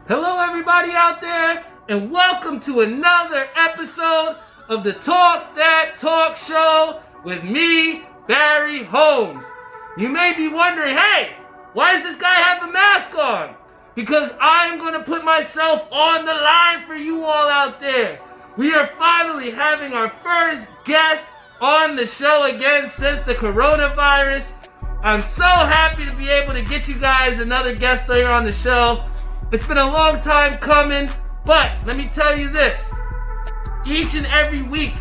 Hello everybody out there, and welcome to another episode of the Talk That Talk Show with me, Barry Holmes. You may be wondering, hey, why does this guy have a mask on? Because I'm going to put myself on the line for you all out there. We are finally having our first guest on the show again since the coronavirus. I'm so happy to be able to get you guys another guest here on the show. It's been a long time coming, but let me tell you this. Each and every week,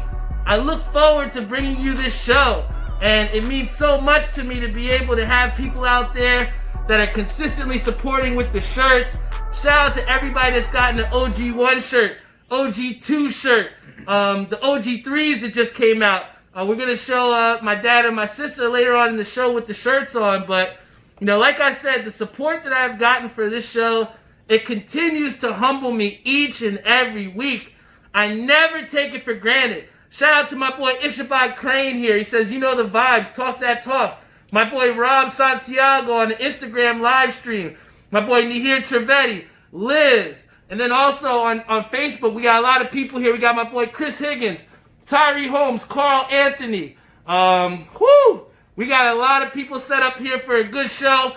I look forward to bringing you this show, and it means so much to me to be able to have people out there that are consistently supporting with the shirts. Shout out to everybody that's gotten the OG1 shirt, OG2 shirt, the OG3s that just came out. We're going to show my dad and my sister later on in the show with the shirts on, but, you know, like I said, the support that I've gotten for this show, it continues to humble me each and every week. I never take it for granted. Shout out to my boy Ishabad Crane here. He says, you know the vibes, talk that talk. My boy Rob Santiago on the Instagram live stream. My boy Nihir Trevetti, Liz. And then also on Facebook, we got a lot of people here. We got my boy Chris Higgins, Tyree Holmes, Carl Anthony. We got a lot of people set up here for a good show.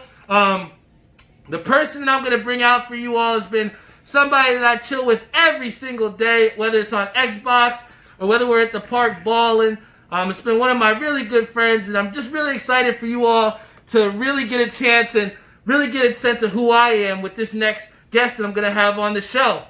The person that I'm going to bring out for you all has been somebody that I chill with every single day, whether it's on Xbox or whether we're at the park balling. It's been one of my really good friends, and I'm just really excited for you all to really get a chance and really get a sense of who I am with this next guest that I'm going to have on the show.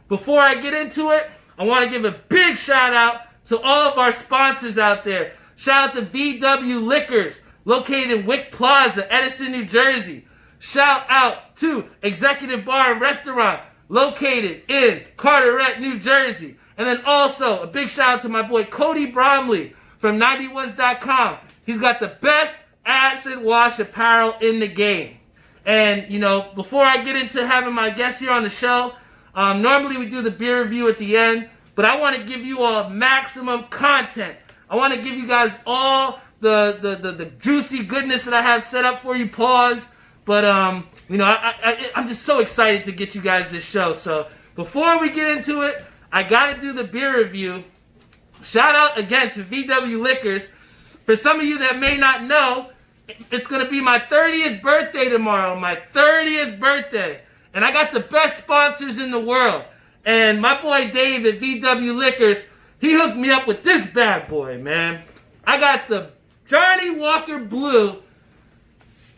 Before I get into it, I want to give a big shout out to all of our sponsors out there. Shout out to VW Liquors, located in Wick Plaza, Edison, New Jersey. Shout out to Executive Bar and Restaurant, located in Carteret, New Jersey. And then also a big shout out to my boy Cody Bromley from 91s.com. He's got the best acid wash apparel in the game. And, you know, before I get into having my guests here on the show, normally we do the beer review at the end, but I want to give you all maximum content. I want to give you guys all the juicy goodness that I have set up for you. Pause. But, you know, I'm just so excited to get you guys this show. So before we get into it, I got to do the beer review. Shout out again to VW Liquors. For some of you that may not know, it's going to be my 30th birthday tomorrow. My 30th birthday. And I got the best sponsors in the world. And my boy Dave at VW Liquors, he hooked me up with this bad boy, man. I got the Johnny Walker Blue.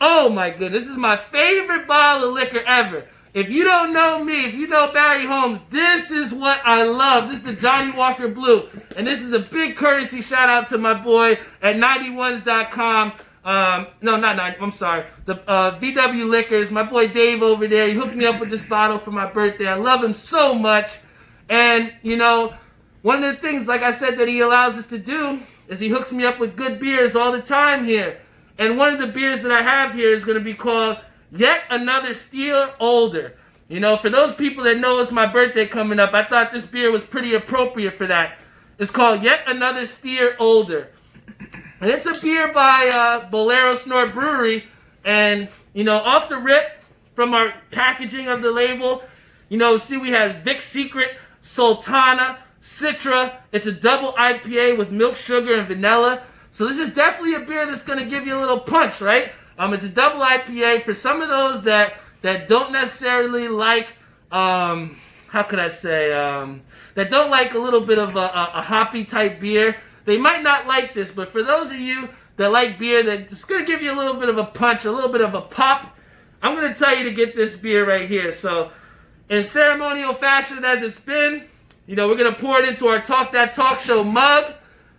Oh my goodness, this is my favorite bottle of liquor ever. If you don't know me, if you know Barry Holmes, this is what I love. This is the Johnny Walker Blue. And this is a big courtesy shout out to my boy at 91s.com. The VW Liquors. My boy Dave over there, he hooked me up with this bottle for my birthday. I love him so much. And, you know, one of the things, like I said, that he allows us to do is he hooks me up with good beers all the time here. And one of the beers that I have here is going to be called Yet Another Steer Older. You know, for those people that know it's my birthday coming up, I thought this beer was pretty appropriate for that. It's called Yet Another Steer Older. And it's a beer by Bowlero, Snort Brewery. And, you know, off the rip from our packaging of the label, you know, see we have Vic Secret, Sultana, Citra. It's a double IPA with milk, sugar, and vanilla. So this is definitely a beer that's going to give you a little punch, right? It's a double IPA for some of those that don't necessarily like, that don't like a little bit of a hoppy type beer. They might not like this, but for those of you that like beer that's going to give you a little bit of a punch, a little bit of a pop, I'm going to tell you to get this beer right here. So in ceremonial fashion as it's been, you know, we're going to pour it into our Talk That Talk Show mug.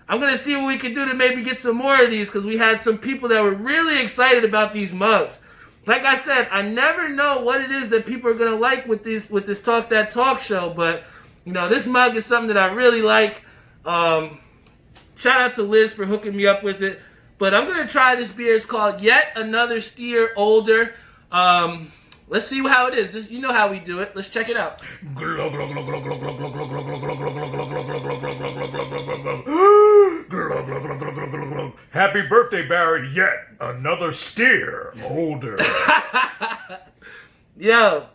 I'm going to see what we can do to maybe get some more of these because we had some people that were really excited about these mugs. Like I said, I never know what it is that people are going to like with this Talk That Talk Show, but, you know, this mug is something that I really like. Shout out to Liz for hooking me up with it. But I'm going to try this beer. It's called Yet Another Steer Older. Let's see how it is. You know how we do it. Let's check it out. Happy birthday, Barry. Yet another steer older. Yo,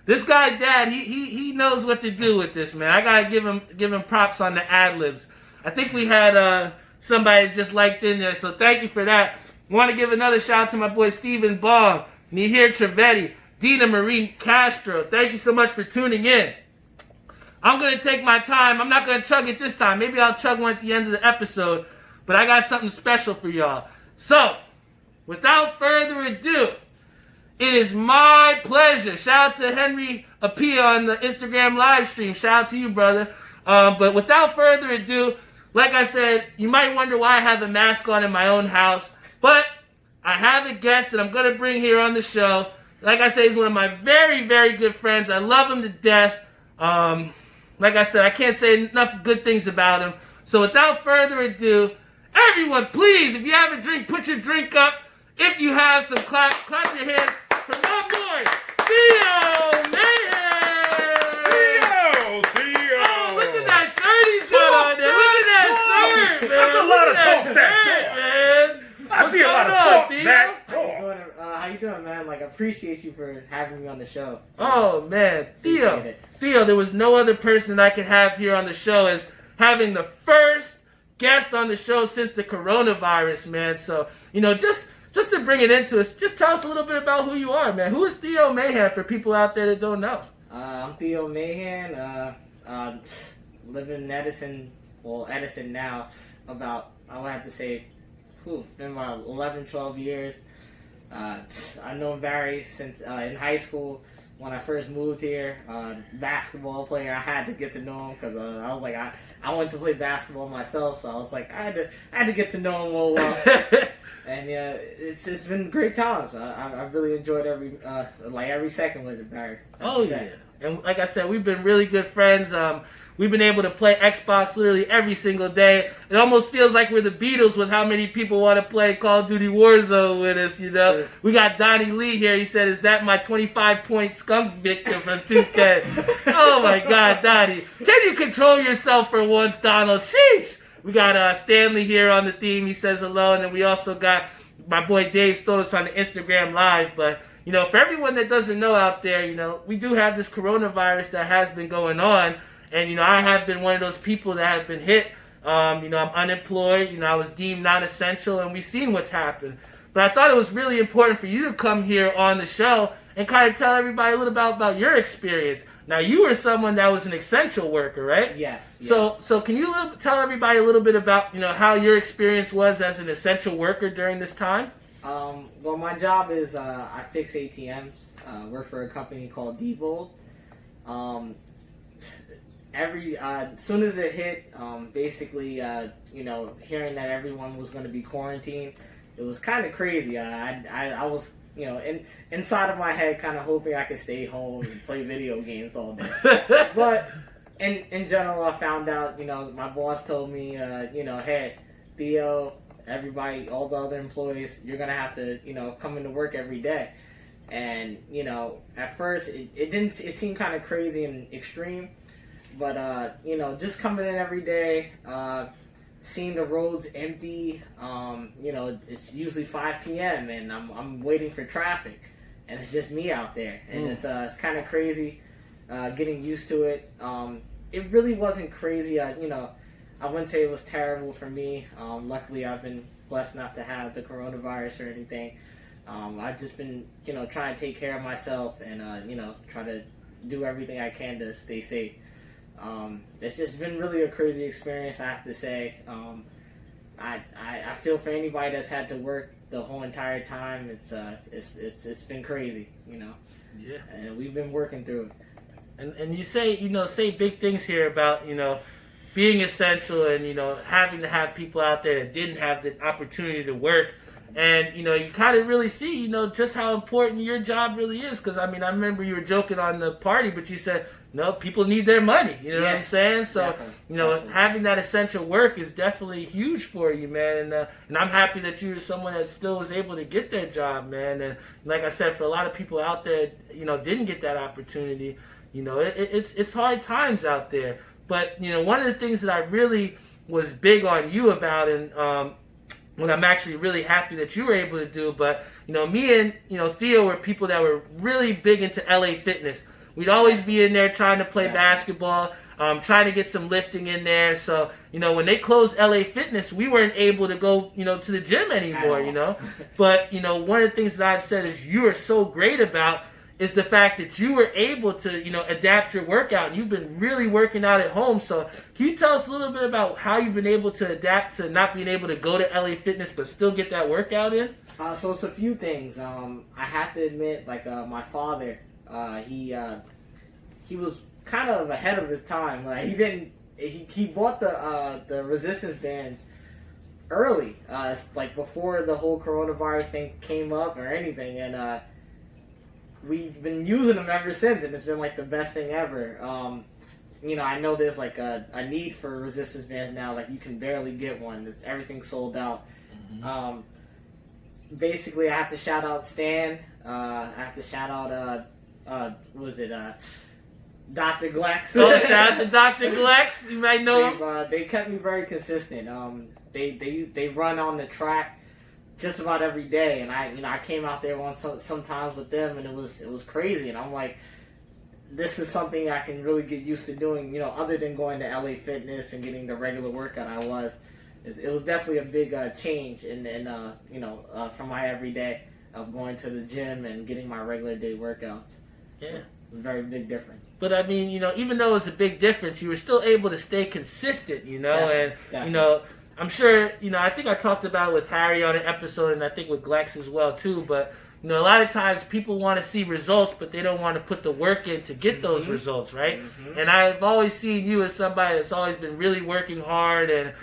This guy, Dad, he knows what to do with this, man. I gotta give him props on the ad libs. I think we had somebody just liked in there, so thank you for that. Want to give another shout out to my boy Stephen Baum, Nihir Trevetti, Dina Marie Castro. Thank you so much for tuning in. I'm gonna take my time. I'm not gonna chug it this time. Maybe I'll chug one at the end of the episode, but I got something special for y'all. So, without further ado, it is my pleasure. Shout out to Henry Apia on the Instagram live stream. Shout out to you, brother. But without further ado, like I said, you might wonder why I have a mask on in my own house. But I have a guest that I'm going to bring here on the show. Like I said, he's one of my very, very good friends. I love him to death. Like I said, I can't say enough good things about him. So without further ado, everyone, please, if you have a drink, put your drink up. If you have some, clap your hands for my boy, Theo Mahan! Theo! Oh, look at that shirt he's got on there. Look at that shirt, man. That's a lot of talk, man. I see a lot of talk, that talk. How you doing, man? Like, I appreciate you for having me on the show. Oh, man. Theo, there was no other person that I could have here on the show as having the first guest on the show since the coronavirus, man. So, just to bring it into us, just tell us a little bit about who you are, man. Who is Theo Mahan for people out there that don't know? I'm Theo Mahan, living in Edison, Edison now, about, I would have to say, been about 11, 12 years. I've known Barry since in high school. When I first moved here, basketball player, I had to get to know him because I was like, I wanted to play basketball myself, so I was like, I had to get to know him well. And yeah, it's been great times. I've really enjoyed every second with it, Barry. Oh yeah, and like I said, we've been really good friends. We've been able to play Xbox literally every single day. It almost feels like we're the Beatles with how many people want to play Call of Duty Warzone with us. Sure. We got Donnie Lee here. He said, "Is that my 25-point skunk victim from 2K?" Oh my God, Donnie, can you control yourself for once, Donald? Sheesh. We got Stanley here on the theme. He says hello. And then we also got my boy Dave Stolis on the Instagram Live. But, for everyone that doesn't know out there, we do have this coronavirus that has been going on. And, I have been one of those people that have been hit. I'm unemployed. I was deemed non-essential. And we've seen what's happened. But I thought it was really important for you to come here on the show and kind of tell everybody a little about your experience. Now, you were someone that was an essential worker, right? Yes. So can you tell everybody a little bit about, how your experience was as an essential worker during this time? Well, my job is I fix ATMs. Work for a company called Diebold. As soon as it hit, basically, hearing that everyone was going to be quarantined, it was kind of crazy. I was, inside of my head, kind of hoping I could stay home and play video games all day. But in general, I found out, my boss told me, hey, Theo, everybody, all the other employees, you're gonna have to, come into work every day. And at first, it seemed kind of crazy and extreme. But, just coming in every day, seeing the roads empty, it's usually 5 p.m. and I'm waiting for traffic, and it's just me out there, and it's kind of crazy, getting used to it. It really wasn't crazy. I wouldn't say it was terrible for me. Luckily, I've been blessed not to have the coronavirus or anything. I've just been, trying to take care of myself and, try to do everything I can to stay safe. It's just been really a crazy experience, I have to say. I feel for anybody that's had to work the whole entire time. It's been crazy, Yeah. And we've been working through it. And you say big things here about, being essential and, having to have people out there that didn't have the opportunity to work. And, you kind of really see, just how important your job really is. Because, I remember you were joking on the party, but you said, no, people need their money. You know what I'm saying? So, definitely. Having that essential work is definitely huge for you, man. And I'm happy that you were someone that still was able to get their job, man. And like I said, for a lot of people out there, didn't get that opportunity, it's hard times out there. But, one of the things that I really was big on you about, and what I'm actually really happy that you were able to do, but, me and, Theo were people that were really big into LA fitness. we'd always be in there trying to play basketball, trying to get some lifting in there. So, when they closed LA Fitness, we weren't able to go, to the gym anymore, But, one of the things that I've said is you are so great about is the fact that you were able to, adapt your workout. And you've been really working out at home. So can you tell us a little bit about how you've been able to adapt to not being able to go to LA Fitness but still get that workout in? So it's a few things. I have to admit, like my father, he was kind of ahead of his time. Like he bought the resistance bands early, like before the whole coronavirus thing came up or anything, and we've been using them ever since, and it's been like the best thing ever. I know there's like a need for resistance bands now. Like you can barely get one. Everything's sold out. Mm-hmm. Basically, I have to shout out Stan. I have to shout out Dr. Glex. Oh, shout out to Dr. Glex. You might know him. They kept me very consistent. They run on the track just about every day, and I came out there sometimes with them, and it was crazy. And I'm like, this is something I can really get used to doing. Other than going to LA Fitness and getting the regular workout it was definitely a big change from my everyday of going to the gym and getting my regular day workouts. Yeah. A very big difference. But I mean, even though it was a big difference, you were still able to stay consistent, Definitely. I'm sure, I think I talked about it with Harry on an episode, and I think with Glex as well too, but a lot of times people want to see results, but they don't want to put the work in to get those results, right? Mm-hmm. And I've always seen you as somebody that's always been really working hard and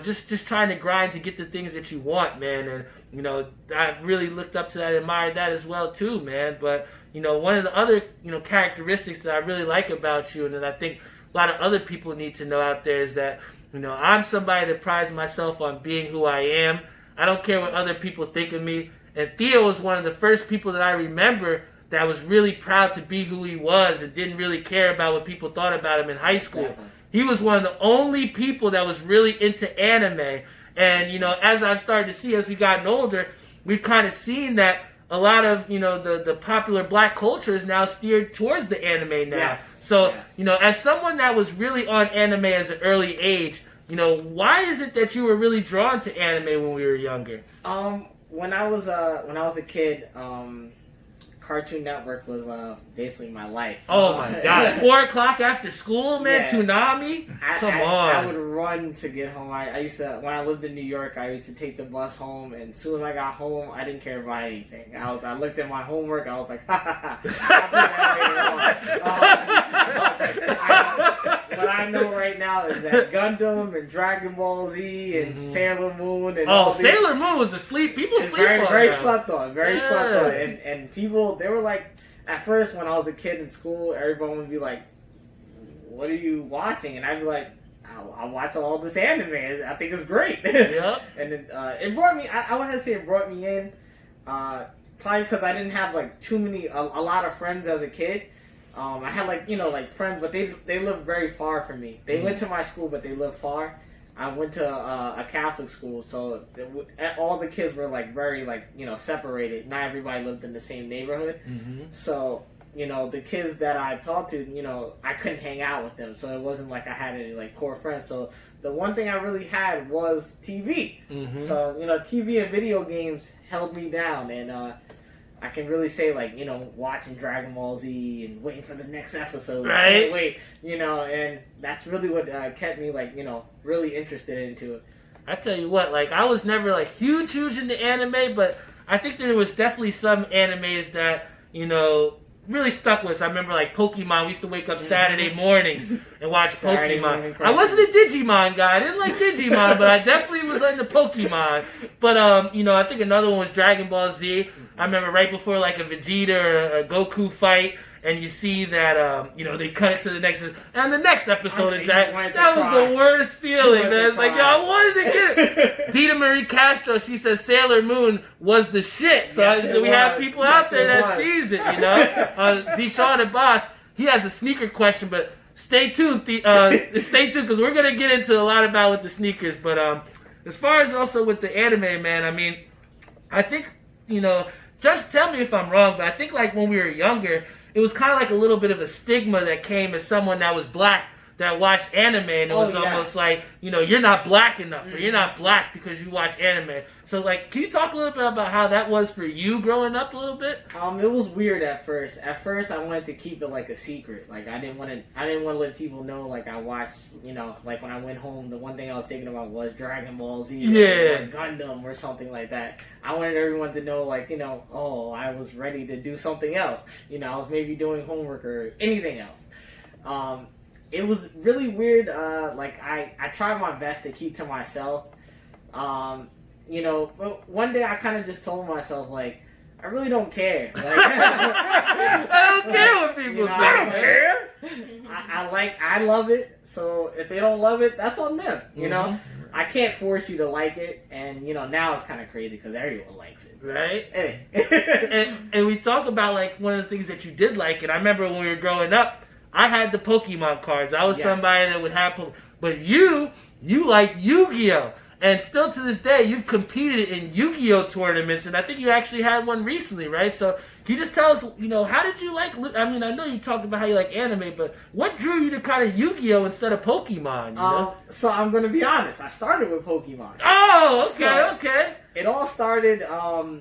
just trying to grind to get the things that you want, man. And I've really looked up to that, admired that as well too, man. But one of the other characteristics that I really like about you, and that I think a lot of other people need to know out there, is that I'm somebody that prides myself on being who I am. I don't care what other people think of me. And Theo was one of the first people that I remember that was really proud to be who he was and didn't really care about what people thought about him in high school. Definitely. He was one of the only people that was really into anime. And, as I've started to see as we've gotten older, we've kind of seen that a lot of, the popular black culture is now steered towards the anime now. Yes. So, as someone that was really on anime as an early age, why is it that you were really drawn to anime when we were younger? When I was a kid, Cartoon Network was basically my life. Oh my gosh! 4 o'clock after school, man. Yeah. Toonami. Come on. I would run to get home. I used to, when I lived in New York, I used to take the bus home, and as soon as I got home, I didn't care about anything. I looked at my homework. I was like, ha ha ha. What I know right now is that Gundam and Dragon Ball Z and Sailor Moon and Sailor Moon was asleep. People sleep on very that. slept on. Very slept on. And people, they were like, at first when I was a kid in school, everyone would be like, what are you watching? And I'd be like, I watch all this anime. I think it's great. Yep. And it brought me, I want to say it brought me in, probably because I didn't have like a lot of friends as a kid. I had like friends, but they lived very far from me. They went to my school, but they lived far. I went to a Catholic school, so all the kids were like very separated. Not everybody lived in the same neighborhood. Mm-hmm. So the kids that I talked to, I couldn't hang out with them. So it wasn't like I had any like core friends. So the one thing I really had was TV. Mm-hmm. So TV and video games held me down, and I can really say, watching Dragon Ball Z and waiting for the next episode. Right. Can't wait, and that's really what kept me, really interested into it. I tell you what, I was never, huge into anime, but I think there was definitely some animes that, really stuck with us. I remember, Pokemon. We used to wake up Saturday mornings and watch Pokemon. I wasn't a Digimon guy. I didn't like Digimon, but I definitely was into Pokemon. But, I think another one was Dragon Ball Z. I remember right before, a Vegeta or a Goku fight, and you see that, they cut it to the next... And the next episode of Dragon... That was the worst feeling, man. It's like, yo, I wanted to get it. Dita Marie Castro, she says Sailor Moon was the shit. So we have people out there that sees it, Zishan and Boss, he has a sneaker question, but stay tuned. Stay tuned, because we're going to get into a lot about with the sneakers. But as far as also with the anime, man, I mean, I think, just tell me if I'm wrong, but I think when we were younger, it was kind of like a little bit of a stigma that came as someone that was black that watched anime, and it was almost like, you know, you're not black enough, or you're not black because you watch anime. So, like, can you talk a little bit about how that was for you growing up a little bit? It was weird at first. At first, I wanted to keep it like a secret. Like, I didn't want to let people know. Like, I watched, you know, like when I went home, the one thing I was thinking about was Dragon Ball Z, or Gundam, or something like that. I wanted everyone to know, like, you know, oh, I was ready to do something else. You know, I was maybe doing homework or anything else. It was really weird. Like, I tried my best to keep to myself. You know, one day I kind of just told myself, like, I really don't care. Like, I don't care what people think. I don't care. I love it. So if they don't love it, that's on them. You know, I can't force you to like it. And, you know, now it's kind of crazy because everyone likes it. Right? Hey. and we talk about, like, one of the things that you did like. And I remember when we were growing up, I had the Pokemon cards. I was somebody that would have but you like Yu-Gi-Oh! And still to this day, you've competed in Yu-Gi-Oh! Tournaments, and I think you actually had one recently, right? So can you just tell us, you know, how did you like, I mean, I know you talked about how you like anime, but what drew you to kind of Yu-Gi-Oh! Instead of Pokemon, you know? So I'm going to be honest. I started with Pokemon. Oh, okay. It all started, how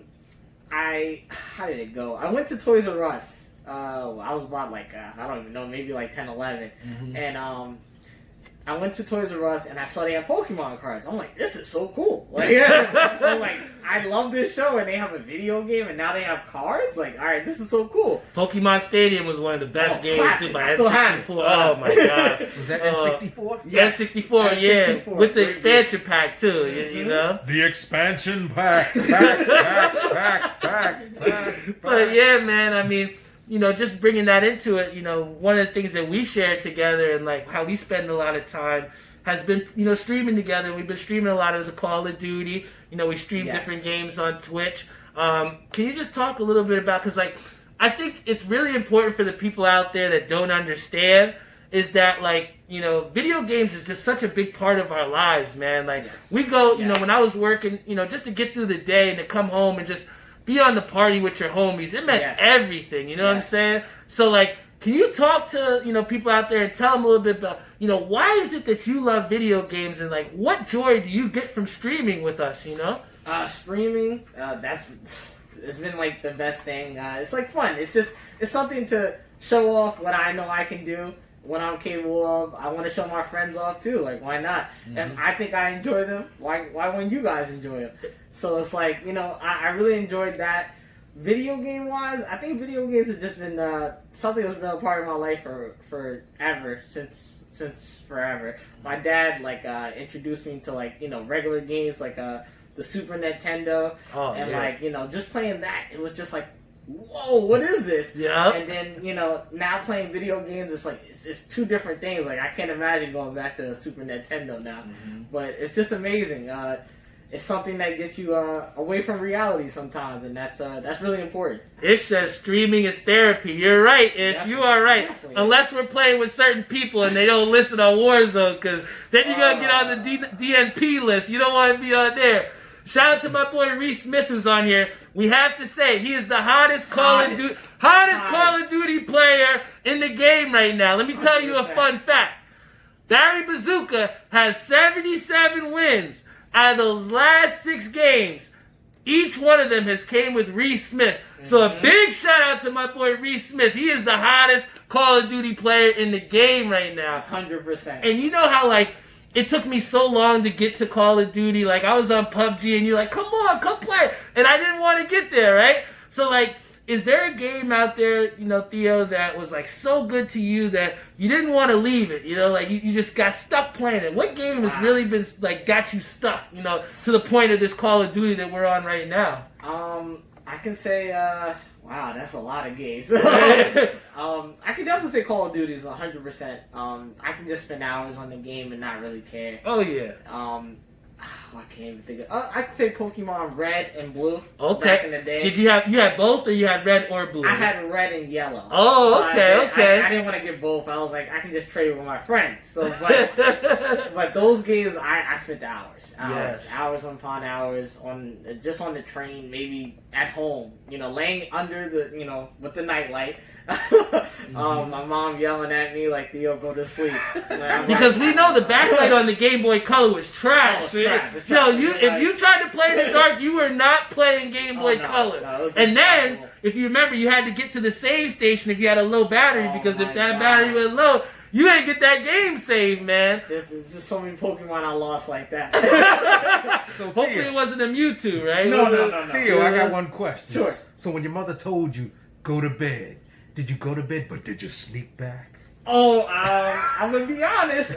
did it go? I went to Toys R Us. I was about like, I don't even know, maybe like 10, 11. And I went to Toys R Us and I saw they had Pokemon cards. I'm like, this is so cool. Like, I'm like, I love this show and they have a video game and now they have cards. Like, all right, this is so cool. Pokemon Stadium was one of the best games classic. by I still have it. Oh my god. Was that N64? Yes, N64, yeah. With the expansion pack too, you know? The expansion pack. Back. But yeah, man, I mean, you know, just bringing that into it, you know, one of the things that we share together and like how we spend a lot of time has been, you know, streaming together. We've been streaming a lot of the Call of Duty. You know, we stream different games on Twitch. Can you just talk a little bit about, because like, I think it's really important for the people out there that don't understand is that, like, you know, video games is just such a big part of our lives, man. Like, we go, you know, when I was working, you know, just to get through the day and to come home and just be on the party with your homies, it meant everything, you know what I'm saying? So, like, can you talk to, you know, people out there and tell them a little bit about, you know, why is it that you love video games and, like, what joy do you get from streaming with us, you know? Streaming, it's been, like, the best thing. It's, like, fun. It's something to show off what I know I can do, what I'm capable of. I want to show my friends off, too. Like, why not? If I think I enjoy them, why wouldn't you guys enjoy them? So it's like, you know, I really enjoyed that. Video game wise, I think video games have just been something that's been a part of my life for forever, since forever. My dad introduced me to, like, you know, regular games like the Super Nintendo, like, you know, just playing that, it was just like, whoa, what is this? Yeah. And then, you know, now playing video games, it's like, it's two different things. Like, I can't imagine going back to the Super Nintendo now. But it's just amazing. It's something that gets you away from reality sometimes, and that's really important. Ish says streaming is therapy. You're right, Ish. Definitely, you are right. definitely. Unless we're playing with certain people and they don't listen on Warzone, because then you're going to get on the DNP list. You don't want to be on there. Shout out to my boy Reese Smith who's on here. We have to say, he is the hottest Call of Duty player in the game right now. Let me tell you a fun fact. Barry Bazooka has 77 wins. Out of those last 6 games, each one of them has came with Reese Smith. So a big shout out to my boy Reese Smith. He is the hottest Call of Duty player in the game right now. 100%. And you know how, like, it took me so long to get to Call of Duty. Like, I was on PUBG and you're like, come on, come play. And I didn't want to get there, right? So, like, is there a game out there, you know, Theo, that was, like, so good to you that you didn't want to leave it, you know? Like, you just got stuck playing it. What game has really been, like, got you stuck, you know, to the point of this Call of Duty that we're on right now? I can say, wow, that's a lot of games. I can definitely say Call of Duty is 100%. I can just spend hours on the game and not really care. Oh, yeah. I can't even think of. I could say Pokemon Red and Blue. Okay. Back in the day. Did you had both, or you had red or blue? I had red and yellow. Oh, so okay. I didn't want to get both. I was like, I can just trade with my friends. So, but those games, I spent hours upon hours on the train, maybe at home. You know, laying under the, you know, with the nightlight, My mom yelling at me like, Theo, go to sleep. Because we know the backlight on the Game Boy Color was trash. Oh, trash. It's Yo, trash. if you tried to play in the dark, you were not playing Game Boy Color. No, it was and then, impossible. if you remember, you had to get to the save station if you had a low battery, Oh, because if my that God. battery was low, you ain't get that game saved, man. There's just so many Pokemon I lost like that. So Hopefully it Theo, wasn't a Mewtwo, right? No. Theo, I got one question. Sure. So when your mother told you, go to bed, did you go to bed, but did you sneak back? Oh, I'm gonna be honest.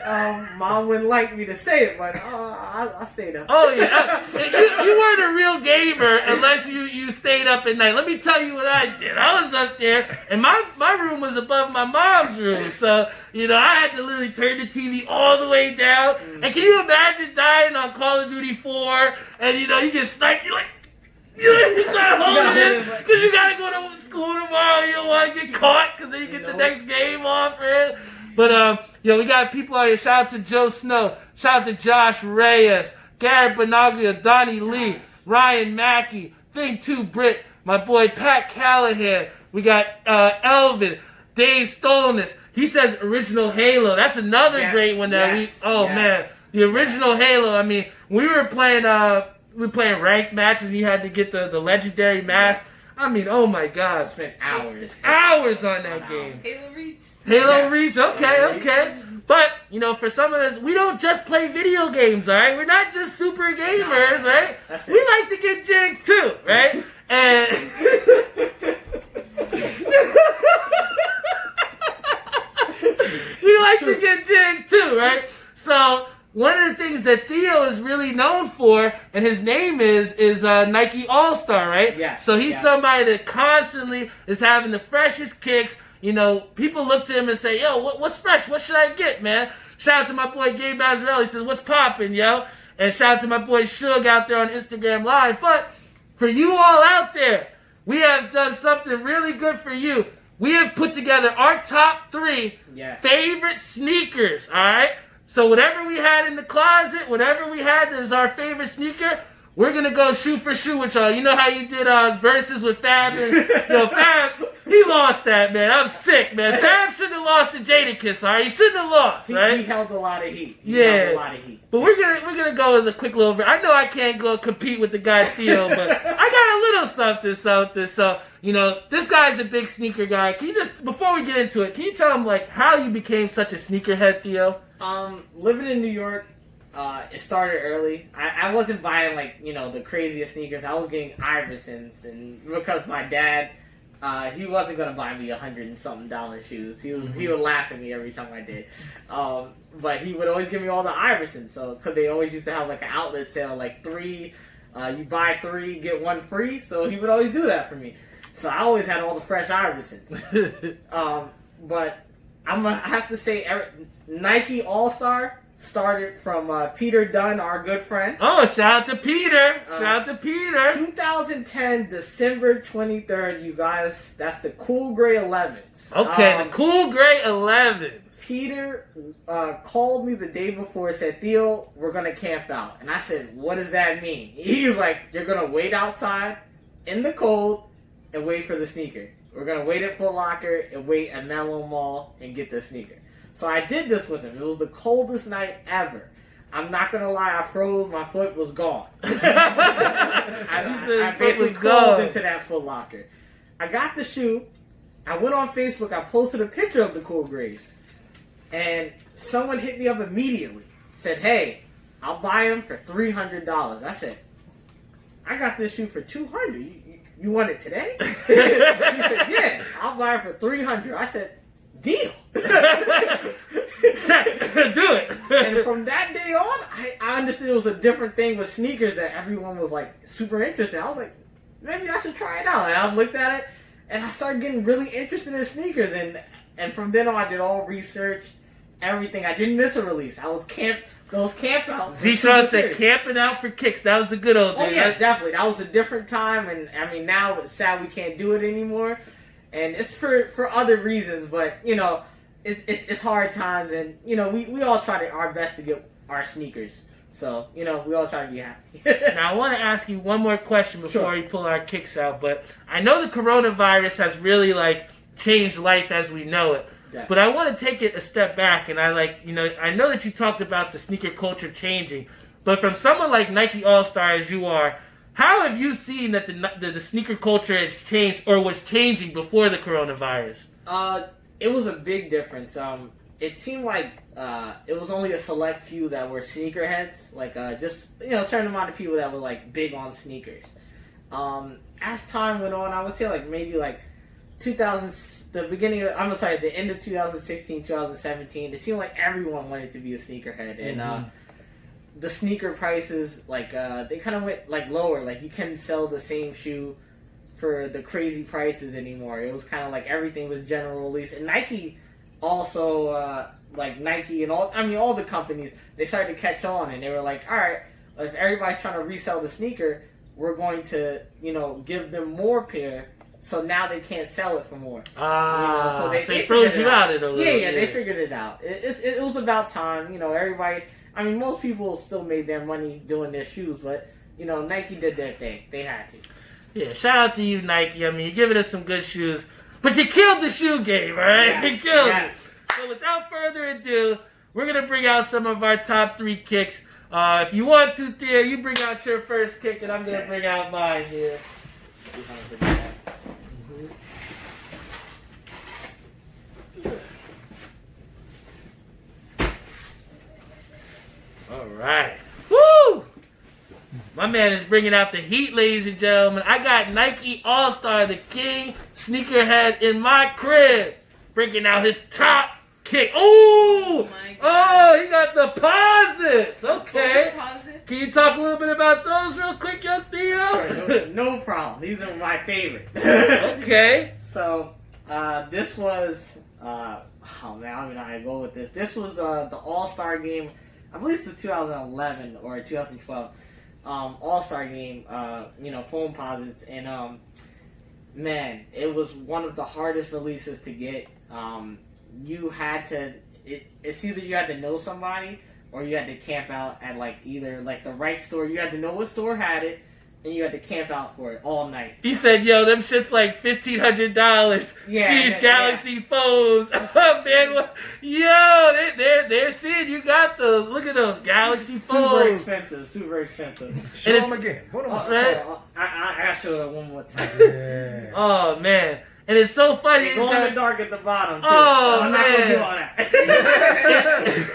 Mom wouldn't like me to say it, but I stayed up. Oh yeah, you weren't a real gamer unless you stayed up at night. Let me tell you what I did. I was up there, and my room was above my mom's room, so I had to literally turn the TV all the way down. And can you imagine dying on Call of Duty 4, and you get sniped? You're like, you trying to hold it in because you gotta go to school tomorrow. You don't want to get caught because then you get the next game off, man. But we got people out here. Shout out to Joe Snow. Shout out to Josh Reyes, Garrett Benaglia, Donnie Lee, Ryan Mackey, Thing 2 Brit, my boy Pat Callahan. We got Elvin, Dave Stolness. He says original Halo. That's another great one that man, the original Halo. I mean, we were playing ranked matches and you had to get the legendary mask. I mean, oh my God. I spent Hours on that game. Halo Reach, Reach. okay. But, for some of us, we don't just play video games, all right? We're not just super gamers, right? That's We it. like to get jigged too, right? And we like to get jigged too, right? So one of the things that Theo is really known for, and his name is Nike All-Star, right? Yes. So he's somebody that constantly is having the freshest kicks. People look to him and say, yo, what's fresh? What should I get, man? Shout out to my boy Gabe Azarelli. He says, what's poppin', yo? And shout out to my boy Suge out there on Instagram Live. But for you all out there, we have done something really good for you. We have put together our top 3 favorite sneakers, all right? So whatever we had in the closet, whatever we had that is our favorite sneaker, we're going to go shoe for shoe with y'all. You know how you did verses with Fab? And, Fab, he lost that, man. I'm sick, man. Fab shouldn't have lost to Jadakiss, all right? He shouldn't have lost, right? He held a lot of heat. But we're gonna go with a quick little bit. I know I can't go compete with the guy Theo, but I got a little something. So, this guy's a big sneaker guy. Can you just, before we get into it, can you tell him, how you became such a sneakerhead, Theo? Living in New York, it started early. I wasn't buying the craziest sneakers. I was getting Iversons, and because my dad, he wasn't gonna buy me $100 and something shoes. He would laugh at me every time I did. But he would always give me all the Iversons. So because they always used to have an outlet sale, 3, you buy 3 get 1 free. So he would always do that for me. So I always had all the fresh Iversons. But I have to say, Nike All-Star started from Peter Dunn, our good friend. Oh, shout out to Peter. 2010, December 23rd, you guys. That's the Cool Gray 11s. Okay, the Cool Gray 11s. Peter called me the day before and said, Theo, we're going to camp out. And I said, what does that mean? He's like, you're going to wait outside in the cold and wait for the sneaker. We're going to wait at Foot Locker and wait at Menlo Mall and get the sneaker. So I did this with him. It was the coldest night ever. I'm not going to lie, I froze. My foot was gone. I basically crawled into that Foot Locker. I got the shoe. I went on Facebook. I posted a picture of the Cool Grays. And someone hit me up immediately. Said, hey, I'll buy them for $300. I said, I got this shoe for $200. You want it today? He said, yeah, I'll buy it for $300. I said, deal. Check. Do it. And from that day on, I understood it was a different thing with sneakers that everyone was super interested in. I was like, maybe I should try it out. And I looked at it and I started getting really interested in sneakers. And from then on, I did all research, everything. I didn't miss a release. I was those camp outs. Z-Sean said camping out for kicks. That was the good old days. Oh yeah, definitely. That was a different time. And I mean, now it's sad we can't do it anymore. And it's for other reasons, but it's hard times, and we all try our best to get our sneakers. So we all try to be happy. Now I want to ask you one more question before we pull our kicks out. But I know the coronavirus has really changed life as we know it. Yeah. But I want to take it a step back, and I know that you talked about the sneaker culture changing, but from someone like Nike All-Star as you are, how have you seen that the sneaker culture has changed or was changing before the coronavirus? It was a big difference. It seemed like it was only a select few that were sneakerheads, like just a certain amount of people that were like big on sneakers. As time went on, I would say like maybe like the end of 2016, 2017. It seemed like everyone wanted to be a sneakerhead, and the sneaker prices they kind of went like lower. Like you couldn't sell the same shoe for the crazy prices anymore. It was kind of like everything was general release, and Nike also Nike and all the companies, they started to catch on, and they were like, all right, if everybody's trying to resell the sneaker, we're going to give them more pair, so now they can't sell it for more. So they froze you out a little. Yeah, they figured it out. It was about time. Everybody. I mean, most people still made their money doing their shoes, but Nike did their thing. They had to. Yeah, shout out to you, Nike. I mean, you're giving us some good shoes, but you killed the shoe game, all right? Yes, you killed yes. it. So without further ado, we're gonna bring out some of our top 3 kicks. If you want to, Theo, you bring out your first kick, and I'm gonna bring out mine here. All right. Woo! My man is bringing out the heat, ladies and gentlemen. I got Nike All-Star, the king sneakerhead in my crib, bringing out his top kick. Ooh! Oh, he got the posits. Okay. Can you talk a little bit about those real quick, young Theo? Sure, no problem. These are my favorite. Okay. So, this was, I don't know how to go with this. This was the All-Star game. I believe this was 2011 or 2012. All-Star game, foam posits, and man, it was one of the hardest releases to get. You had to, it's either you had to know somebody or you had to camp out at either the right store. You had to know what store had it, and you had to camp out for it all night. He said, yo, them shit's like $1,500. Yeah, Sheesh, Galaxy phones. Man, yo, they're seeing you got those. Look at those Galaxy phones. Super expensive. Show them again. Hold on. I showed it one more time. Yeah. Oh, man. And it's so funny. It's glow in the dark at the bottom, too. Oh, I'm man. not going to do all that.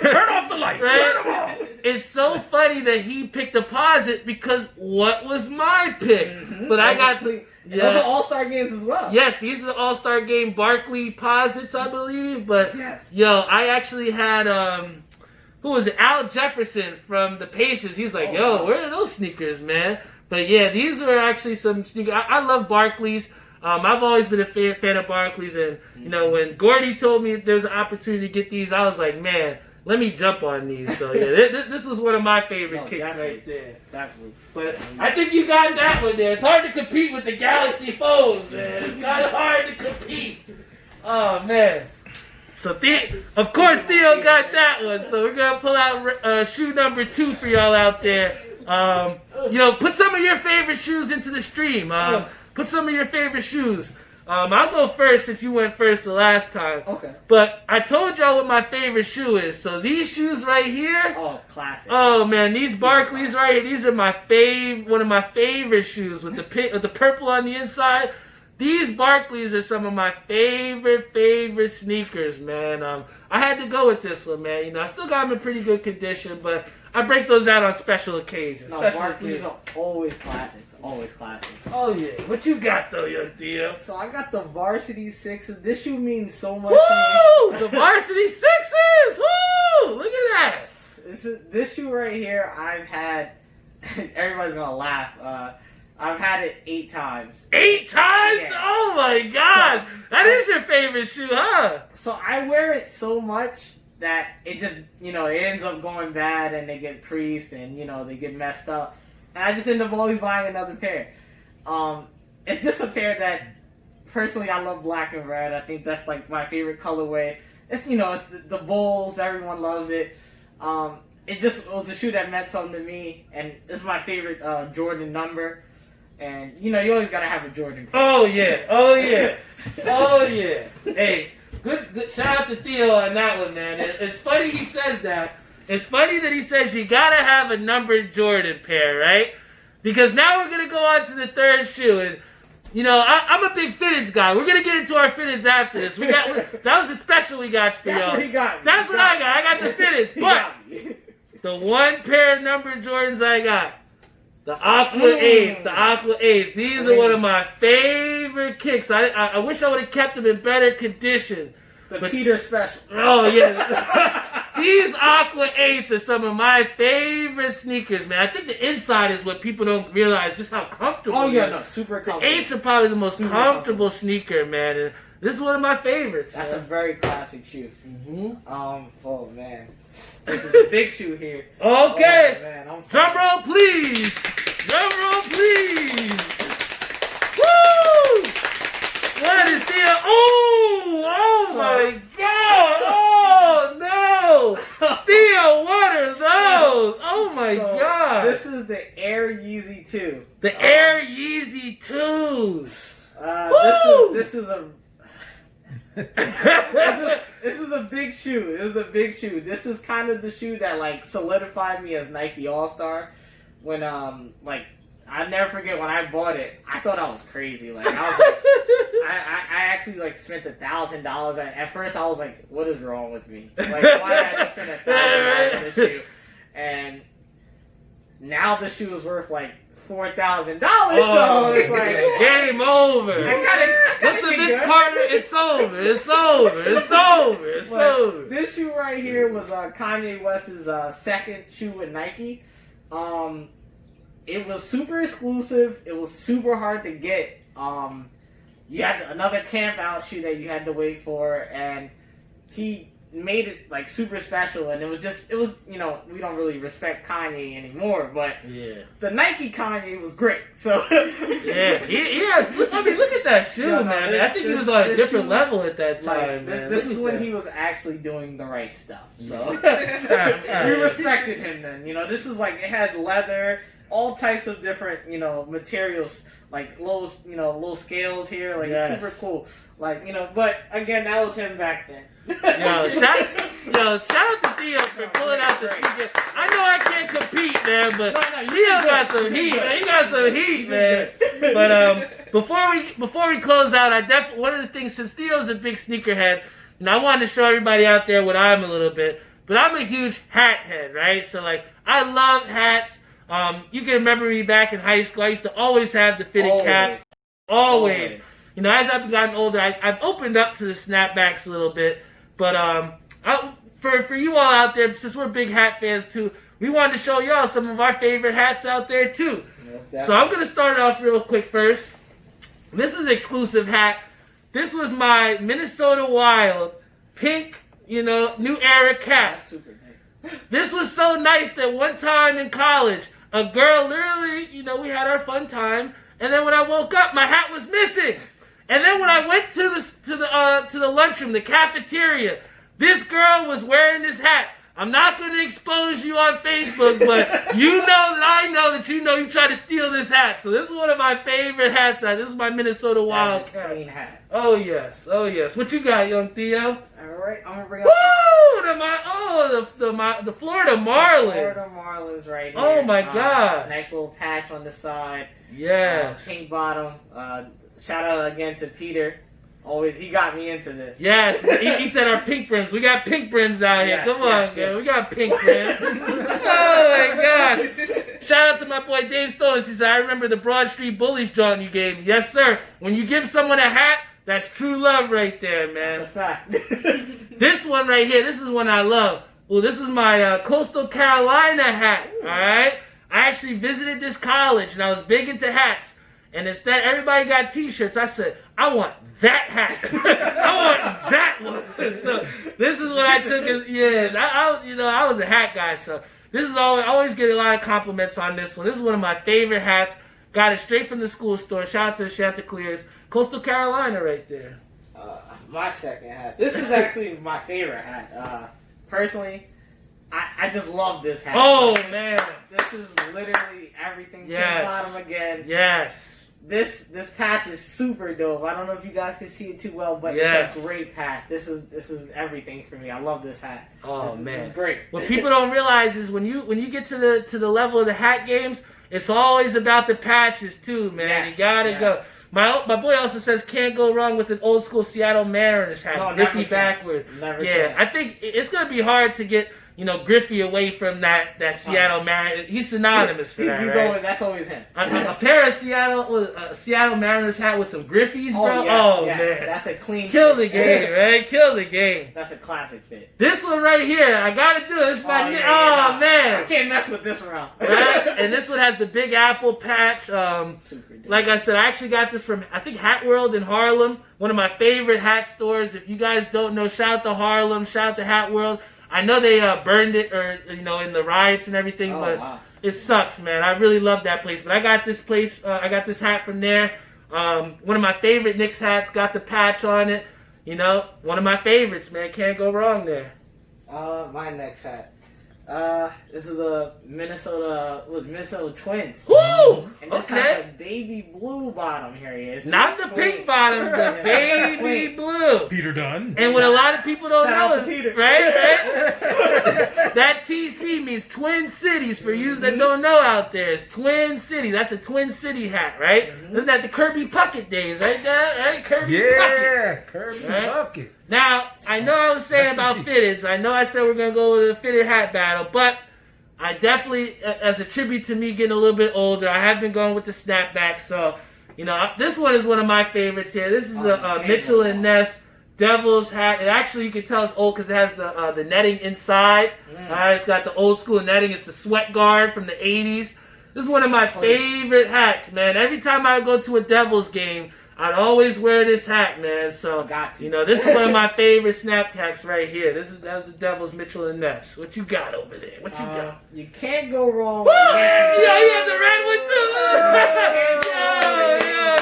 Turn off the lights. Right? Turn them off. It's so funny that he picked a posit because what was my pick? Mm-hmm. But I got the... Those are All-Star games as well. Yes, these are the All-Star Game Barkley posits, I believe. But, Yes. yo, I actually had... who was it? Al Jefferson from the Pacers. He's like, yo, where are those sneakers, man? But yeah, these are actually some sneakers. I love Barkleys. I've always been a fan of Barkleys, and when Gordy told me there's an opportunity to get these, I was like, man, let me jump on these. So yeah, this was one of my favorite kicks right there. Definitely. But I think you got that one there. It's hard to compete with the Galaxy phones, man. It's kind of hard to compete. Oh man. So of course Theo got that one. So we're gonna pull out shoe number 2 for y'all out there. Put some of your favorite shoes into the stream. Put some of your favorite shoes. I'll go first since you went first the last time. Okay. But I told y'all what my favorite shoe is. So these shoes right here. Oh, classic. Oh man, these Barkleys right here. These are one of my favorite shoes with the purple on the inside. These Barkleys are some of my favorite sneakers, man. I had to go with this one, man. I still got them in pretty good condition, but I break those out on special occasions. No, Barkleys are always classics. Always classics. Oh yeah. What you got though, young Theo? So I got the Varsity Sixes. This shoe means so much Woo! to me. The Varsity Sixes! Woo! Look at that! This shoe right here, I've had. Everybody's gonna laugh. I've had it 8 times. 8 times? Yeah. Oh my God! That is your favorite shoe, huh? So I wear it so much that it just, it ends up going bad, and they get creased, and they get messed up. And I just end up always buying another pair. It's just a pair that, personally, I love black and red. I think that's my favorite colorway. It's it's the Bulls. Everyone loves it. It was a shoe that meant something to me, and it's my favorite Jordan number. And, you know, you always got to have a Jordan pair. Oh, yeah. Oh, yeah. Oh, yeah. Hey, good. Shout out to Theo on that one, man. It's funny he says that. It's funny that he says you got to have a numbered Jordan pair, right? Because now we're going to go on to the third shoe. And, you know, I'm a big fitteds guy. We're going to get into our fitteds after this. That was the special we got for y'all. That's what he got me. That's what I got. I got the fitteds. But the one pair of numbered Jordans I got, the Aqua 8s. The Aqua 8s. These are one of my favorite kicks. I wish I would have kept them in better condition. But Peter special. Oh, yeah. These Aqua 8s are some of my favorite sneakers, man. I think the inside is what people don't realize, just how comfortable. Oh, yeah, no, super comfortable. The 8s are probably the most comfortable sneaker, man. And this is one of my favorites. That's man. a very classic shoe. Mm-hmm. Oh, man. This is a big shoe here. Okay. Oh, man, I'm Drum roll, please. Drum roll, please. Woo! What is Theo? Oh my God! Oh no! Theo, what are those? Oh my God! This is the Air Yeezy 2. The Air Yeezy 2s. This is a this is a big shoe. This is a big shoe. This is kind of the shoe that like solidified me as Nike All-Star. When I never forget when I bought it. I thought I was crazy. Like I was like, I actually like spent $1,000. At first, I was like, "What is wrong with me? Like, why did I just spend $1,000 on this shoe?" And now the shoe is worth like $4,000. So it's like game over. What's the Vince Carter? It's over. It's over. It's over. It's over. This shoe right here was Kanye West's second shoe with Nike. It was super exclusive. It was super hard to get. You had another camp out shoe that you had to wait for, and he made it like super special. And it was you know, we don't really respect Kanye anymore, but the Nike Kanye was great. So yeah, he has. I mean, look at that shoe, man. I think he was on a different level at that time, man. This is when he was actually doing the right stuff. So we respected him then. You know, this is like it had leather. All types of different, you know, materials, like little scales here, like it's super cool. Like, you know, but again, that was him back then. Shout out to Theo for pulling out the sneaker. I know I can't compete, man, but Theo got some heat, man. He got some heat, man. But before we close out, one of the things, since Theo's a big sneakerhead, and I wanted to show everybody out there what I'm a little bit, but I'm a huge hat head, right? So like I love hats. You can remember me back in high school. I used to always have the fitted caps. Always. You know, as I've gotten older, I've opened up to the snapbacks a little bit. But for you all out there, since we're big hat fans too, we wanted to show y'all some of our favorite hats out there too. So I'm going to start off real quick first. This is an exclusive hat. This was my Minnesota Wild pink, you know, new era cap. That's super nice. This was so nice that one time in college, a girl literally, you know, we had our fun time, and then when I woke up, my hat was missing. And then when I went to the lunchroom, the cafeteria, this girl was wearing this hat. I'm not going to expose you on Facebook, but you know that I know that you tried to steal this hat. So this is one of my favorite hats. This is my Minnesota Wild cap. Clean hat. Oh yes, oh yes. What you got, young Theo? All right, I'm gonna bring up. The Florida Marlins. Florida Marlins right here. Oh my God! Nice little patch on the side. Yes. Pink bottom. Shout out again to Peter. Always, he got me into this. Yes, he said our pink brims. We got pink brims out here. Come on, man. We got pink brims. Oh my God! Shout out to my boy Dave Stones. He said, "I remember the Broad Street Bullies drawing you gave me." Yes, sir. When you give someone a hat, that's true love right there, man. That's a fact. This one right here, this is one I love. Well, this is my Coastal Carolina hat. All right. I actually visited this college, and I was big into hats. And instead, everybody got T-shirts. I said, I want that hat. I want that one. So this is what I took as, I was a hat guy. So this is I always get a lot of compliments on this one. This is one of my favorite hats. Got it straight from the school store. Shout out to the Chanticleers. Coastal Carolina right there. My second hat. This is actually my favorite hat. Personally, I just love this hat. Oh, man. This is literally everything. Yes. Pink bottom again. Yes. This patch is super dope. I don't know if you guys can see it too well, but Yes. it's a great patch. This is everything for me. I love this hat. Oh, this man. is great. What people don't realize is when you get to the level of the hat games, it's always about the patches too, man. Yes, You gotta yes. go. My boy also says can't go wrong with an old school Seattle Mariners hat, No, Griffey never can. backwards. Never Yeah, can. I think it's gonna be hard to get Griffey away from that Seattle Mariners. He's synonymous for that, right? That's always him. A pair of Seattle Mariners hat with some Griffies, bro. Yes. Man, That's a clean kill fit. the game, right? Kill the game. That's a classic fit. This one right here, I gotta do it. It's my man. I can't mess with this round. Right? And this one has the Big Apple patch. Super dope. Like I said, I actually got this from, I think, Hat World in Harlem. One of my favorite hat stores. If you guys don't know, shout out to Harlem, shout out to Hat World. I know they burned it in the riots and everything, but wow. it sucks, man. I really love that place. But I got this place, I got this hat from there. One of my favorite Knicks hats, got the patch on it. One of my favorites, man. Can't go wrong there. My next hat. This is a Minnesota Twins. Woo! And this has a baby blue bottom here. Not the pink bottom, the baby blue. Peter Dunn. And what a lot of people don't Shout out know to Peter. right? That TC means Twin Cities for you that don't know out there. It's Twin City. That's a Twin City hat, right? Isn't that the Kirby Puckett days, right there? Right? Kirby Puckett. Yeah, Kirby Right? Bucket. Now, I know I was saying Rest in about peace. fitteds. I know I said we're going to go with a fitted hat battle, but I definitely, as a tribute to me getting a little bit older, I have been going with the snapback. So, this one is one of my favorites here. This is a Mitchell and Ness Devil's hat. It actually, you can tell it's old because it has the netting inside. All right, it's got the old school netting. It's the sweat guard from the 80s. This is one of my favorite hats, man. Every time I go to a Devils game, I'd always wear this hat, man. So, Got to. this is one of my favorite snapbacks right here. That was the Devils, Mitchell and Ness. What you got over there? What you got? You can't go wrong Woo! with Yeah, you got the red one too.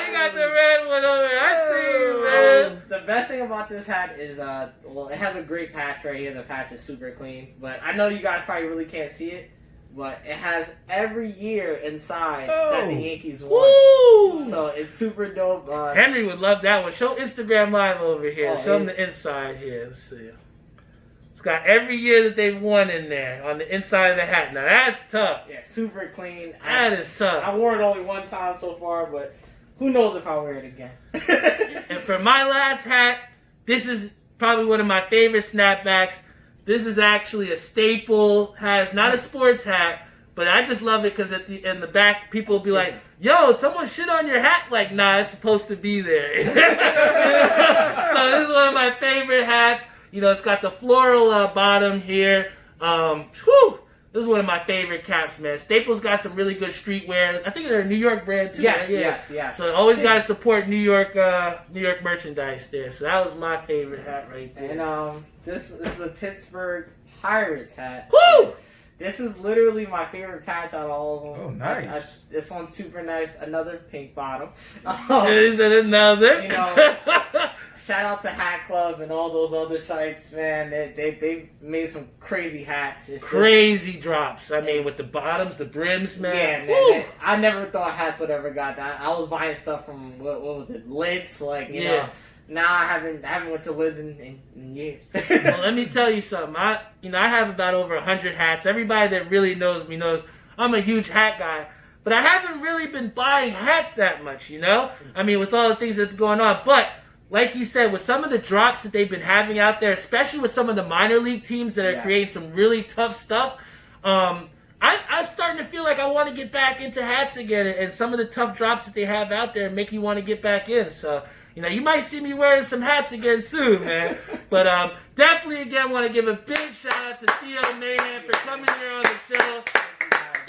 You got the red one over there. I see you, man. The best thing about this hat is, it has a great patch right here. The patch is super clean. But I know you guys probably really can't see it. But it has every year inside that the Yankees won. Woo! So it's super dope. Henry would love that one. Show Instagram Live over here. Oh, Show him the inside here. Let's see. It's got every year that they've won in there on the inside of the hat. Now that's tough. Yeah, super clean. That is tough. I wore it only one time so far, but who knows if I'll wear it again. And for my last hat, this is probably one of my favorite snapbacks. This is actually a staple hat. It's not a sports hat, but I just love it because in the back, people will be like, yo, someone shit on your hat. Like, nah, it's supposed to be there. So this is one of my favorite hats. It's got the floral bottom here. This is one of my favorite caps, man. Staples got some really good streetwear. I think they're a New York brand too. Yes, right? yes. So always got to support New York merchandise there. So that was my favorite hat right there. And this is the Pittsburgh Pirates hat. Woo! This is literally my favorite patch out of all of them. Oh, nice. This one's super nice. Another pink bottom. Is it another? Shout out to Hat Club and all those other sites, man. They made some crazy hats. It's crazy drops. I mean, with the bottoms, the brims, man. Yeah, Woo! man. I never thought hats would ever got that. I was buying stuff from what was it, Lids? You know. Now I haven't went to Lids in years. Well, let me tell you something. I have about over 100 hats. Everybody that really knows me knows I'm a huge hat guy. But I haven't really been buying hats that much, I mean, with all the things that are going on. But like you said, with some of the drops that they've been having out there, especially with some of the minor league teams that are creating some really tough stuff, I'm starting to feel like I want to get back into hats again. And some of the tough drops that they have out there make you want to get back in. So, you might see me wearing some hats again soon, man. But definitely, again, want to give a big shout out to Theo Mahan for coming here on the show.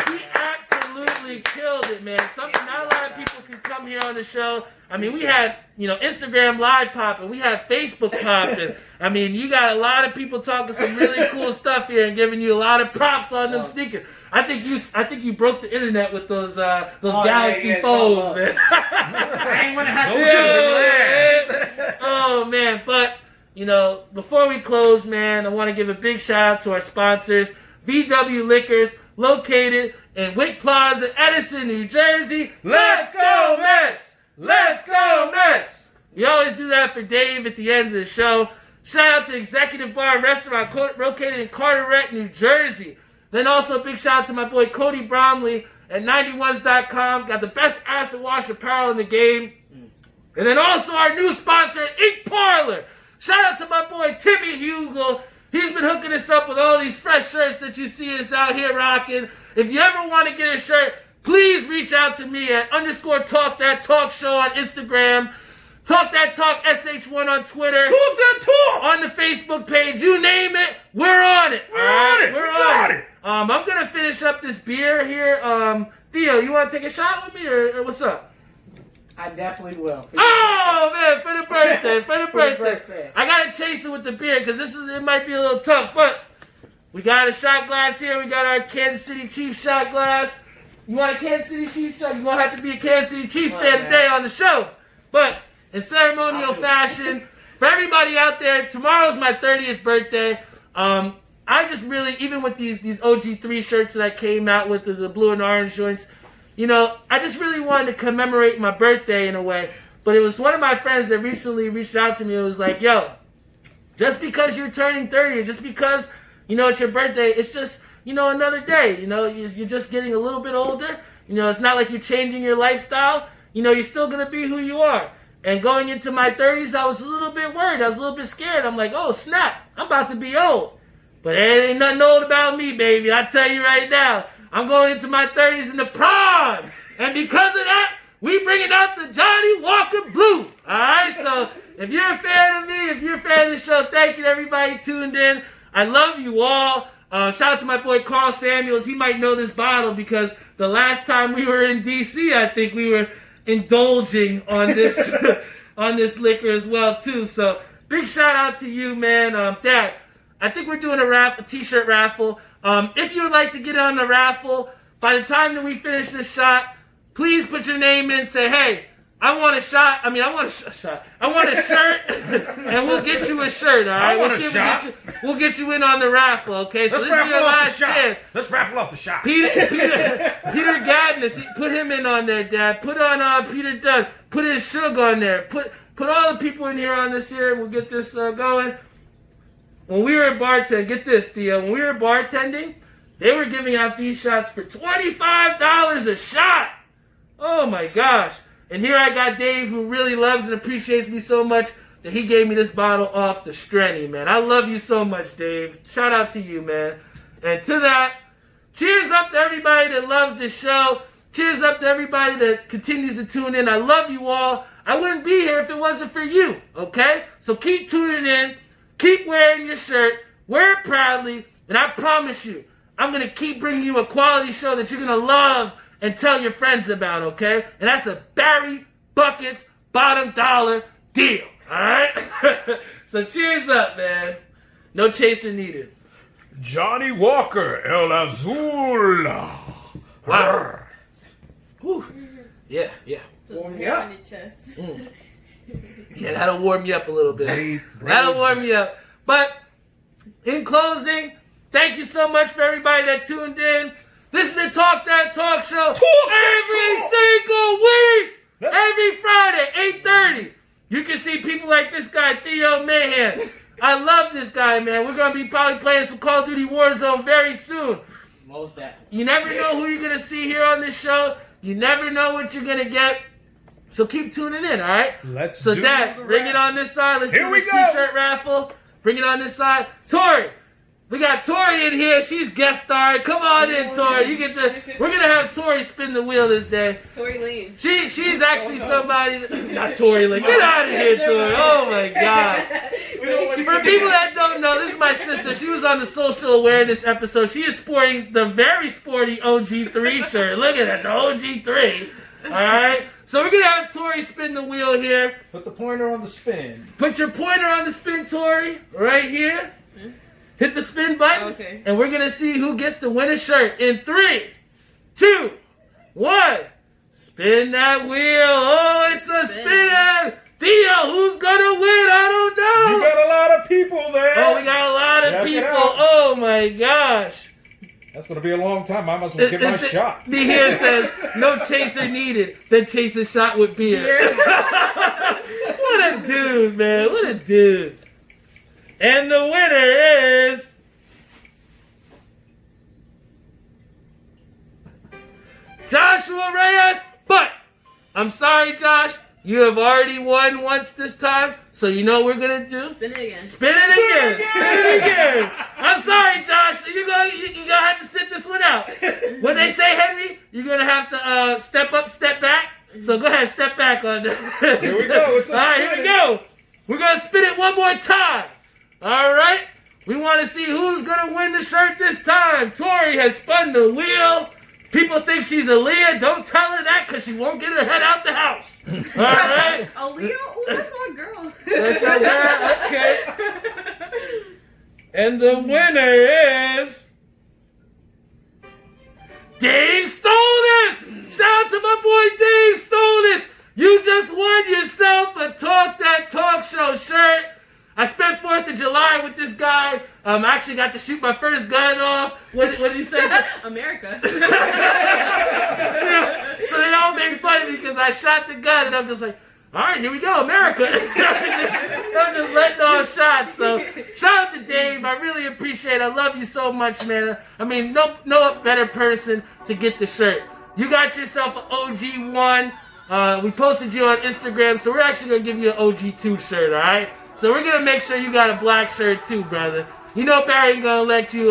He absolutely killed it, man. Something not a lot of people can come here on the show. I mean, we had, Instagram Live popping. We had Facebook popping. I mean, you got a lot of people talking some really cool stuff here and giving you a lot of props on them sneakers. I think you broke the internet with those Galaxy phones, man. I ain't want to have to. Oh, man. But, before we close, man, I want to give a big shout out to our sponsors. VW Liquors, located in Wick Plaza, Edison, New Jersey. Let's go, Mets! Let's go, Mets! We always do that for Dave at the end of the show. Shout out to Executive Bar and Restaurant located in Carteret, New Jersey. Then also a big shout out to my boy Cody Bromley at 91s.com. Got the best acid wash apparel in the game. And then also our new sponsor, Ink Parlor. Shout out to my boy Timmy Hugel. He's been hooking us up with all these fresh shirts that you see us out here rocking. If you ever want to get a shirt, please reach out to me at _Talk That Talk Show on Instagram. Talk That Talk SH1 on Twitter. Talk that talk. On the Facebook page. You name it, we're on it. We're on it. We're We got on it. I'm going to finish up this beer here. Theo, you want to take a shot with me or what's up? I definitely will. Oh, man, for the birthday. For the For the birthday. birthday. I got to chase it with the beer because it might be a little tough. But we got a shot glass here. We got our Kansas City Chiefs shot glass. You want a Kansas City Chiefs shot? You're going to have to be a Kansas City Chiefs fan today on the show. But in ceremonial fashion, for everybody out there, tomorrow's my 30th birthday. I just really, even with these OG3 shirts that I came out with, the blue and orange joints, you know, I just really wanted to commemorate my birthday in a way. But it was one of my friends that recently reached out to me and was like, yo, just because you're turning 30 or just because, you know, it's your birthday, it's just, you know, another day. You know, you're just getting a little bit older. You know, it's not like you're changing your lifestyle. You know, you're still going to be who you are. And going into my 30s, I was a little bit worried. I was a little bit scared. I'm like, oh, snap, I'm about to be old. But there ain't nothing old about me, baby. I tell you right now, I'm going into my 30s in the prime. And because of that, we bringing out the Johnny Walker Blue. All right? So if you're a fan of me, if you're a fan of the show, thank you to everybody tuned in. I love you all. Shout out to my boy Carl Samuels. He might know this bottle because the last time we were in D.C., I think we were indulging on this on this liquor as well, too. So big shout out to you, man. Dad, I think we're doing a t-shirt raffle. If you would like to get on the raffle, by the time that we finish this shot, please put your name in. Say, hey, I want a shot. I want a shot. I want a shirt, and we'll get you a shirt. All right. I want a shot. We'll get you in on the raffle. Okay. So Let's this is your raffle off the last shot. chance. Let's raffle off the shot. Peter Gadness, put him in on there, Dad. Put on Peter Dunn. Put his Suge on there. Put all the people in here on this here. We'll get this going. When we were bartending, get this, Theo. When we were bartending, they were giving out these shots for $25 a shot. Oh my gosh. And here I got Dave, who really loves and appreciates me so much that he gave me this bottle off the Strenny, man. I love you so much, Dave. Shout out to you, man. And to that, cheers up to everybody that loves this show. Cheers up to everybody that continues to tune in. I love you all. I wouldn't be here if it wasn't for you, okay? So keep tuning in. Keep wearing your shirt. Wear it proudly. And I promise you, I'm going to keep bringing you a quality show that you're going to love and tell your friends about, okay? And that's a Barry Buckets bottom dollar deal, all right? So cheers up, man. No chaser needed. Johnny Walker, El Azul. Wow. Whew. Yeah. Warm me up. On your chest. Yeah, that'll warm you up a little bit. Brave. That'll warm you up. But in closing, thank you so much for everybody that tuned in. This is the Talk That Talk Show every single week. Every Friday, 8:30. You can see people like this guy, Theo Mahan. I love this guy, man. We're going to be probably playing some Call of Duty Warzone very soon. Most definitely. You never know who you're going to see here on this show. You never know what you're going to get. So keep tuning in, all right? Let's so do Dad, the bring it raffle. on this side. Let's Here do we this go. t-shirt raffle. Bring it on this side. Tori, we got Tori in here. She's guest starring. Come on in, Tori. We're gonna have Tori spin the wheel this day. Tory Lane. She's actually somebody. Not Tori Lane. Get out of here, Tori. Oh my gosh. For people that don't know, this is my sister. She was on the social awareness episode. She is sporting the very sporty OG3 shirt. Look at that, the OG3. All right. So we're gonna have Tori spin the wheel here. Put the pointer on the spin. Put your pointer on the spin, Tori, right here. Hit the spin button, Okay. and we're gonna see who gets to win a shirt in 3, 2, 1. Spin that wheel. Oh, it's a spin. Theo, who's gonna win? I don't know. You got a lot of people there. Oh, we got a lot of Check it people. out. Oh my gosh. That's gonna be a long time. I must well get my shot. The here says no chaser needed. Then chase a shot with beer. What a dude, man! What a dude! And the winner is Joshua Reyes. But I'm sorry, Josh. You have already won once this time, so you know what we're gonna do? Spin it again. Spin it again. I'm sorry, Josh. You're gonna have to sit this one out. When they say Henry, you're gonna have to step up, step back. So go ahead, step back on that. Here we go. It's all right, here we go. We're gonna spin it one more time. All right. We want to see who's gonna win the shirt this time. Tori has spun the wheel. People think she's Aaliyah. Don't tell her that because she won't get her head out the house. All right? Aaliyah? Oh, that's my girl. That's your girl? Okay. And the winner is Dave Stolis. Shout out to my boy Dave Stolis. You just won yourself a Talk That Talk Show shirt. I spent 4th of July with this guy. I actually got to shoot my first gun off. What did he say? America. So they all make fun of me because I shot the gun, and I'm just like, all right, here we go, America. I'm just letting off shots. So shout out to Dave. I really appreciate it. I love you so much, man. I mean, no better person to get the shirt. You got yourself an OG1. We posted you on Instagram, so we're actually going to give you an OG2 shirt, all right? So we're going to make sure you got a black shirt too, brother. You know Barry ain't going to let you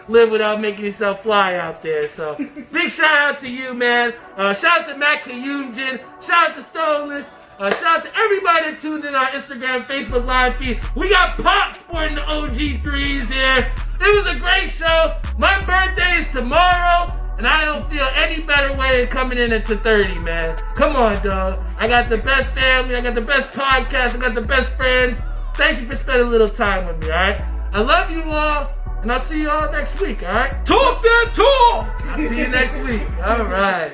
live without making yourself fly out there. So big shout out to you, man. Shout out to Matt Kayunjin. Shout out to Stoneless. Shout out to everybody that tuned in on Instagram, Facebook Live feed. We got Pop sporting the OG3s here. It was a great show. My birthday is tomorrow. And I don't feel any better way of coming in into 30, man. Come on, dog. I got the best family. I got the best podcast. I got the best friends. Thank you for spending a little time with me, all right? I love you all, and I'll see you all next week, all right? Talk that talk! I'll see you next week. All right.